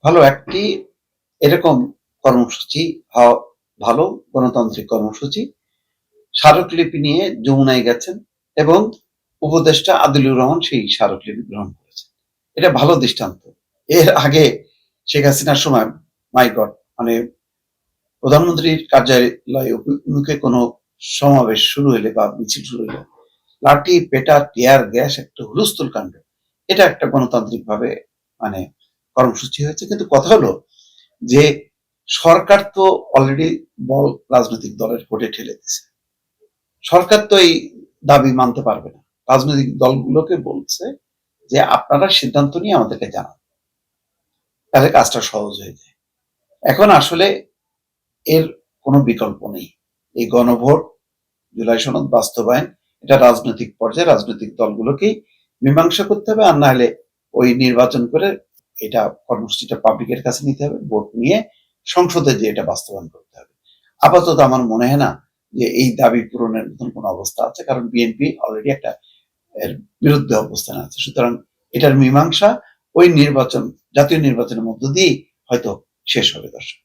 ভালো একটি এরকম কর্মসূচি হওয়া ভালো, গণতান্ত্রিক কর্মসূচি। স্মারকলিপি নিয়ে যমুনায় গেছেন এবং উপদেষ্টা আদিলুর রহমান সেই স্মারকলিপি গ্রহণ করেছেন। এটা ভালো দৃষ্টান্ত। এর আগে শেখ হাসিনার সময় মাই গড, মানে প্রধানমন্ত্রীর কার্যালয় অভিমুখে কোনো সমাবেশ শুরু হলে বা মিছিল শুরু হলে লাঠি পেটা টিয়ার গ্যাস একটা হুলস্থুল কাণ্ড। এটা একটা গণতান্ত্রিক ভাবে মানে কর্মসূচি হয়েছে, কিন্তু কথা হলো যে সরকার তো অলরেডি বল রাজনৈতিক দলের কোর্টে ঠেলে দিছে। সরকার তো এই দাবি মানতে পারবে না। রাজনৈতিক দলগুলোকে বলছে যে আপনারা সিদ্ধান্ত নিয়ে আমাদেরকে জানান, তাহলে কাজটা সহজ হয়ে যায়। এখন আসলে এর কোনো বিকল্প নেই। এই গণভোট, জুলাই সনদ বাস্তবায়ন, এটা রাজনৈতিক পর্যায়ে রাজনৈতিক দলগুলোকেই মীমাংসা করতে হবে। আর না হলে ওই নির্বাচন করে এটা কর্মসূচিটা পাবলিকের কাছে নিতে হবে, ভোট নিয়ে সংসদে যে এটা বাস্তবায়ন করতে হবে। আপাতত আমার মনে হয় না যে এই দাবি পূরণের মতন কোনো অবস্থা আছে, কারণ বিএনপি অলরেডি একটা এর বিরুদ্ধে অবস্থান আছে। সুতরাং এটার মীমাংসা ওই নির্বাচন, জাতীয় নির্বাচনের মধ্য দিয়েই হয়তো শেষ হবে। দর্শক।